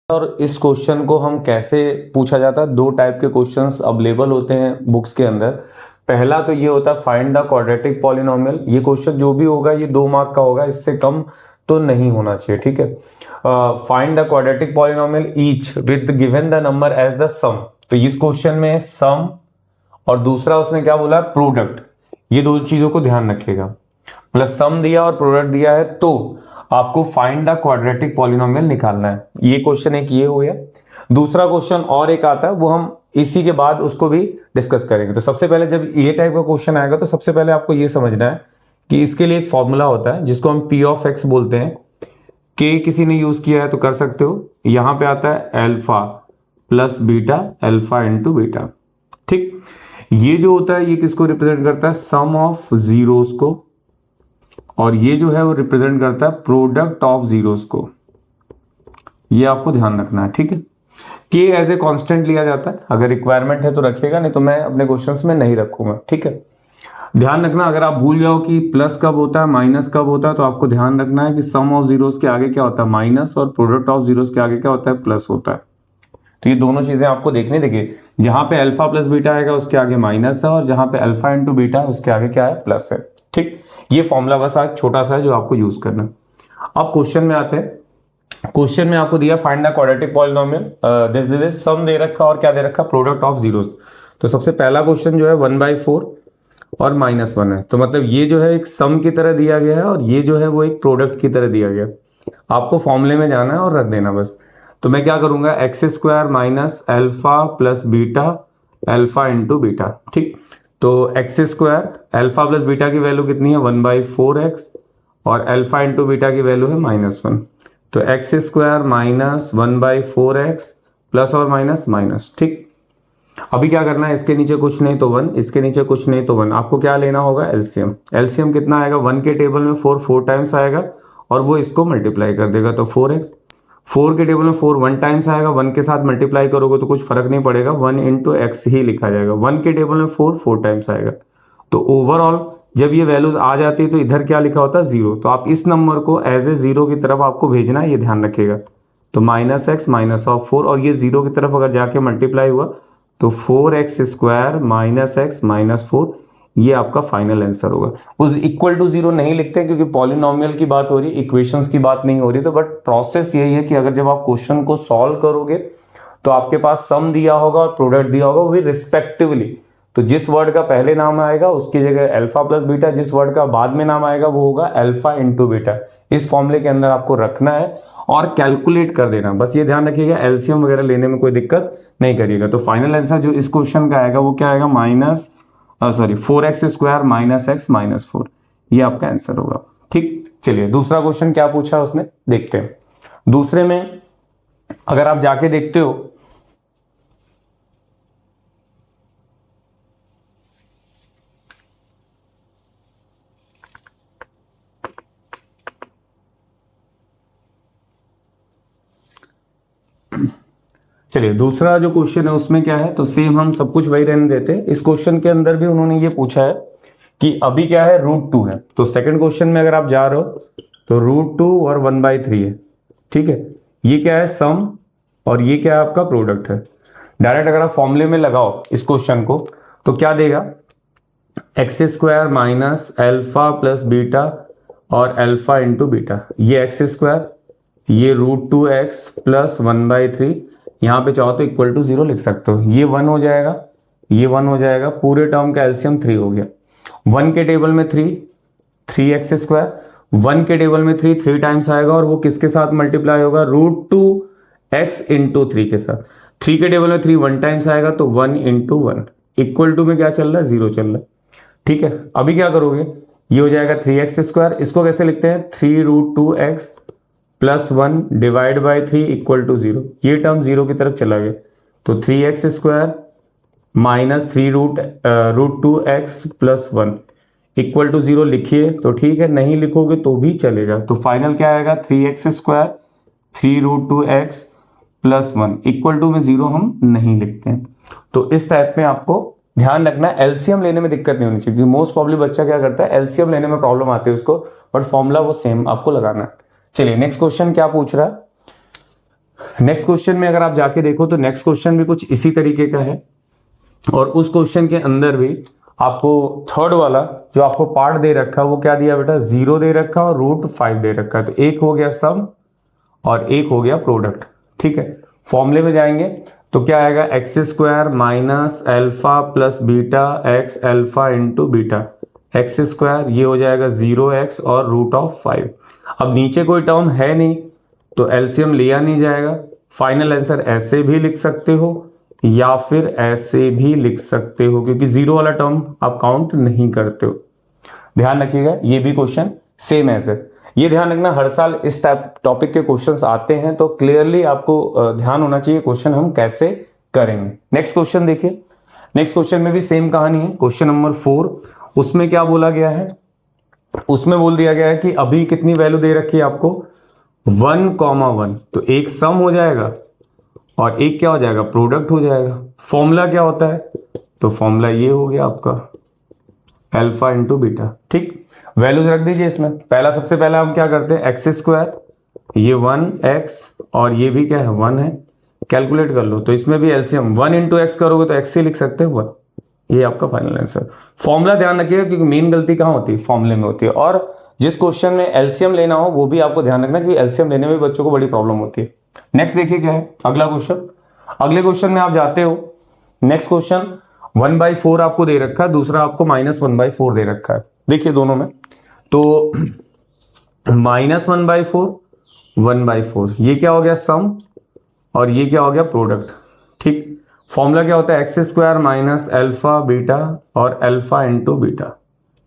और इस क्वेश्चन को हम कैसे पूछा जाता है, दो टाइप के क्वेश्चंस अवेलेबल होते हैं बुक्स के अंदर। पहला तो ये होता है फाइंड द क्वाड्रेटिक पॉलिनोमियल। ये क्वेश्चन जो भी होगा ये 2 मार्क का होगा, इससे कम तो नहीं होना चाहिए, ठीक है। Find the quadratic polynomial each with given the number as the sum. तो इस क्वेश्चन में सम और दूसरा उसने क्या बोला, प्रोडक्ट। ये दो चीजों को ध्यान रखिएगा। प्लस सम दिया और प्रोडक्ट दिया है तो आपको फाइंड द क्वाड्रेटिक पॉलिनोमियल निकालना है। ये क्वेश्चन एक ये हो गया। दूसरा क्वेश्चन और एक आता है, वो हम इसी के बाद उसको भी डिस्कस करेंगे। तो सबसे पहले जब ये टाइप का क्वेश्चन आएगा तो सबसे पहले आपको ये समझना है कि इसके लिए एक फॉर्मूला होता है जिसको हम पी ऑफ एक्स बोलते हैं। के किसी ने यूज किया है तो कर सकते हो। यहां पे आता है alpha plus beta, alpha into beta, ठीक। ये जो होता है ये किसको रिप्रेजेंट करता है, सम ऑफ जीरोस को, और ये जो है वो रिप्रेजेंट करता है प्रोडक्ट ऑफ जीरोस को। ये आपको ध्यान रखना है, ठीक है। के एज ए कांस्टेंट लिया जाता है, अगर रिक्वायरमेंट है तो रखिएगा, नहीं तो मैं अपने क्वेश्चंस में नहीं रखूंगा, ठीक है। ध्यान रखना, अगर आप भूल जाओ कि प्लस कब होता है माइनस कब होता है, तो आपको ध्यान रखना है कि सम ऑफ जीरोस के आगे क्या होता है, माइनस, और प्रोडक्ट ऑफ जीरोस के आगे क्या होता है, प्लस होता है। तो ये दोनों चीजें आपको देखनी। देखिए जहां पे अल्फा प्लस बीटा आएगा उसके आगे माइनस है, और जहां पे अल्फा इंटू बीटा उसके आगे क्या है, प्लस है, ठीक। ये फॉर्मूला बस आज छोटा सा है जो आपको यूज करना है। अब क्वेश्चन में आते हैं। क्वेश्चन में आपको दिया find the quadratic polynomial, this sum दे रखा और क्या दे रखा, प्रोडक्ट ऑफ जीरोस। तो सबसे पहला क्वेश्चन जो है 1/4 और -1 है, तो मतलब ये जो है एक सम की तरह दिया गया है और ये जो है वो एक प्रोडक्ट की तरह दिया गया। आपको फॉर्मूले में जाना है और रख देना बस। तो मैं क्या करूंगा, x square minus alpha plus beta, alpha into beta, ठीक। तो x square, alpha plus beta की वैल्यू कितनी है, 1/4x, और अल्फा इंटू बीटा की वैल्यू है -1। तो x square minus 1/4x plus और माइनस माइनस, ठीक। अभी क्या करना है, इसके नीचे कुछ नहीं तो 1, इसके नीचे कुछ नहीं तो 1। आपको क्या लेना होगा, एलसीएम। एलसीएम कितना आएगा, 1 के टेबल में 4 टाइम्स आएगा और वो इसको मल्टीप्लाई कर देगा, तो 4x। 4 के टेबल में 4 1 टाइम्स आएगा, 1 के साथ मल्टीप्लाई करोगे तो कुछ फर्क नहीं पड़ेगा, 1 इंटू एक्स ही लिखा जाएगा। 1 के टेबल में 4 टाइम्स आएगा। तो ओवरऑल जब ये वैल्यूज आ जाती है तो इधर क्या लिखा होता है, 0। तो आप इस नंबर को एज ए 0 की तरफ आपको भेजना है, ये ध्यान रखिएगा। तो -x माइनस ऑफ 4, और ये 0 की तरफ अगर जाके मल्टीप्लाई हुआ तो 4x square minus x minus 4, ये आपका फाइनल आंसर होगा। उस इक्वल टू 0 नहीं लिखते क्योंकि पॉलिनोमियल की बात हो रही है, इक्वेशंस की बात नहीं हो रही। तो बट प्रोसेस यही है कि अगर जब आप क्वेश्चन को सॉल्व करोगे तो आपके पास सम दिया होगा और प्रोडक्ट दिया होगा, वो भी रिस्पेक्टिवली। तो जिस वर्ड का पहले नाम आएगा उसकी जगह अल्फा प्लस बीटा, जिस वर्ड का बाद में नाम आएगा वो होगा अल्फा इंटू बीटा। इस फॉर्मूले के अंदर आपको रखना है और कैलकुलेट कर देना। बस ये ध्यान रखिएगा, एलसीएम वगैरह लेने में कोई दिक्कत नहीं करिएगा। तो फाइनल आंसर जो इस क्वेश्चन का आएगा वो क्या आएगा, 4x square minus x minus 4, ये आपका आंसर होगा, ठीक। चलिए दूसरा क्वेश्चन क्या पूछा उसने, देखते हैं। दूसरे में अगर आप जाके देखते हो, चलिए दूसरा जो क्वेश्चन है उसमें क्या है, तो सेम हम सब कुछ वही रहने देते हैं। इस क्वेश्चन के अंदर भी उन्होंने ये पूछा है कि अभी क्या है, √2 है। तो सेकंड क्वेश्चन में अगर आप जा रहे हो तो √2 और 1/3 है, ठीक है। ये क्या है, सम, और ये क्या है आपका प्रोडक्ट है। डायरेक्ट अगर आप फॉर्मूले में लगाओ इस क्वेश्चन को तो क्या देगा, x square minus alpha plus beta और अल्फा इंटू बीटा, ये एक्स स्क्वायर, ये √2x प्लस 1/3, यहाँ पे चाहो तो इक्वल टू 0 लिख सकते हो। ये 1 हो जाएगा, ये 1 हो जाएगा, पूरे टर्म का एलसीएम 3 हो गया। 1 के टेबल में 3x स्क्वायर, 1 के टेबल में 3 टाइम्स आएगा और वो किसके साथ मल्टीप्लाई होगा, √2x इंटू 3 के साथ। 3 के टेबल में 3 1 टाइम्स आएगा तो 1 इंटू 1, इक्वल टू में क्या चल रहा है, 0 चल रहा है, ठीक है। अभी क्या करोगे, ये हो जाएगा 3x स्क्वायर, इसको कैसे लिखते हैं, 3√2x plus 1 divide by 3 equal to 0, ये टर्म 0 की तरफ चला गया। तो 3x square minus 3√2x plus 1 equal to 0 लिखिए तो ठीक है, नहीं लिखोगे तो भी चलेगा। तो फाइनल क्या आएगा, 3x square 3√2x plus 1 equal to में 0 हम नहीं लिखते हैं। तो इस टाइप में आपको ध्यान रखना है, एलसीएम लेने में दिक्कत नहीं होनी चाहिए, क्योंकि मोस्ट प्रॉब्ली बच्चा क्या करता है, एलसीएम लेने में प्रॉब्लम आती है उसको, बट फॉर्मूला वो सेम आपको लगाना है। चलिए नेक्स्ट क्वेश्चन क्या पूछ रहा है, नेक्स्ट क्वेश्चन में अगर आप जाके देखो तो नेक्स्ट क्वेश्चन भी कुछ इसी तरीके का है, और उस क्वेश्चन के अंदर भी आपको थर्ड वाला जो आपको पार्ट दे रखा है वो क्या दिया बेटा, 0 दे रखा और √5 दे रखा है। तो एक हो गया सम और एक हो गया प्रोडक्ट। ठीक है, फॉर्मूले में जाएंगे तो क्या आएगा, x² minus alpha plus beta x alpha into beta, x², ये हो जाएगा 0x और √5। अब नीचे कोई टर्म है नहीं तो एलसीएम लिया नहीं जाएगा। फाइनल आंसर ऐसे भी लिख सकते हो या फिर ऐसे भी लिख सकते हो, क्योंकि 0 वाला टर्म आप काउंट नहीं करते हो। ध्यान रखिएगा, ये भी क्वेश्चन सेम है सर। ये ध्यान रखना, हर साल इस टाइप टॉपिक के क्वेश्चंस आते हैं, तो क्लियरली आपको ध्यान होना चाहिए क्वेश्चन हम कैसे करेंगे। नेक्स्ट क्वेश्चन देखिए, नेक्स्ट क्वेश्चन में भी सेम कहानी है। क्वेश्चन नंबर 4, उसमें क्या बोला गया है, उसमें बोल दिया गया है कि अभी कितनी वैल्यू दे रखी है आपको, 1,1, तो एक सम हो जाएगा और एक क्या हो जाएगा, प्रोडक्ट हो जाएगा। फॉर्मूला क्या होता है, तो फॉर्मूला ये हो गया आपका अल्फा इंटू बीटा। ठीक, वैल्यूज रख दीजिए इसमें। पहला, सबसे पहला हम क्या करते हैं, x², ये 1x और ये भी क्या है 1 है, कैलकुलेट कर लो। तो इसमें भी एलसीएम 1 इंटू एक्स करोगे तो x से लिख सकते हो 1, ये आपका फाइनल आंसर। फॉर्मूला ध्यान रखिएगा, क्योंकि मेन गलती कहाँ होती है, फॉर्मूले में होती है। और जिस क्वेश्चन में एलसीएम लेना हो वो भी आपको ध्यान रखना, कि एलसीएम लेने में बच्चों को बड़ी प्रॉब्लम होती है। नेक्स्ट देखिए क्या है अगला क्वेश्चन। अगले क्वेश्चन में आप जाते हो, नेक्स्ट क्वेश्चन 1/4 आपको दे रखा है, दूसरा आपको -1/4 दे रखा है। देखिए दोनों में, तो -1/4 1/4, ये क्या हो गया सम और ये क्या हो गया प्रोडक्ट। ठीक, फॉर्मूला क्या होता है, x² माइनस अल्फा बीटा और अल्फा इंटू बीटा।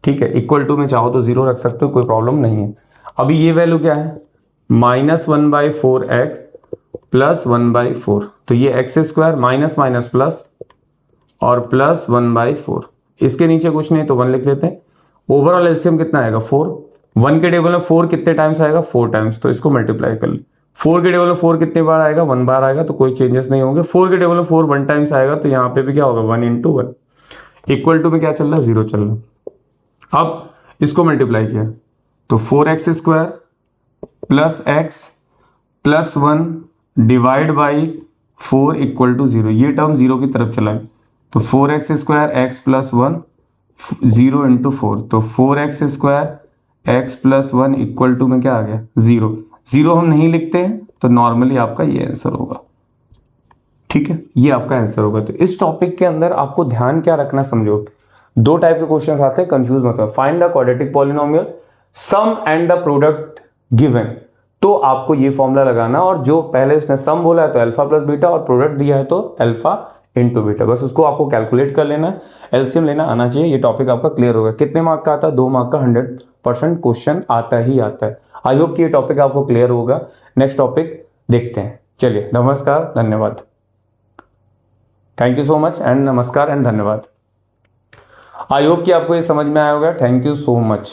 ठीक है, इक्वल टू में चाहो तो 0 रख सकते हो, कोई प्रॉब्लम नहीं है। अभी ये वैल्यू क्या है, -1/4x प्लस 1/4, तो ये x² माइनस माइनस प्लस और प्लस 1/4, इसके नीचे कुछ नहीं तो 1 लिख लेते हैं। ओवरऑल एलसीएम कितना आएगा 4, 1 के टेबल में 4 कितने टाइम्स आएगा, 4 टाइम्स, तो इसको मल्टीप्लाई कर ले। 4 के टेबल में 4 कितने बार आएगा, 1 बार आएगा, तो कोई चेंजेस नहीं होंगे। 4 के टेबल में 4 1 टाइम्स आएगा, तो यहाँ पे भी क्या होगा 1 इंटू 1, इक्वल टू में क्या चल रहा है 0 चल रहा है। अब इसको मल्टीप्लाई किया तो 4x² plus x plus 1 divide by 4 equal to 0, ये टर्म 0 की तरफ चला है, तो 4x² x प्लस 1 0 इंटू 4, तो 4x² x plus 1 equal to में क्या आ गया 0। 0 हम नहीं लिखते हैं तो नॉर्मली आपका ये आंसर होगा। ठीक है, ये आपका आंसर होगा। तो इस टॉपिक के अंदर आपको ध्यान क्या रखना, समझो दो टाइप के क्वेश्चंस आते हैं, कंफ्यूज मत हो। Find the quadratic polynomial, sum and the product given, तो आपको ये फॉर्मूला लगाना, और जो पहले उसने सम बोला है तो अल्फा प्लस बीटा और प्रोडक्ट दिया है तो अल्फा इंटू बीटा, बस उसको आपको कैलकुलेट कर लेना है, एलसीएम लेना आना चाहिए। ये टॉपिक आपका क्लियर होगा। कितने मार्क का आता है, 2 मार्क का 100% क्वेश्चन आता ही आता है। आई होप कि ये टॉपिक आपको क्लियर होगा। नेक्स्ट टॉपिक देखते हैं। चलिए, नमस्कार, धन्यवाद, thank you so much and नमस्कार एंड धन्यवाद। आई होप कि आपको ये समझ में आया होगा। Thank you so much.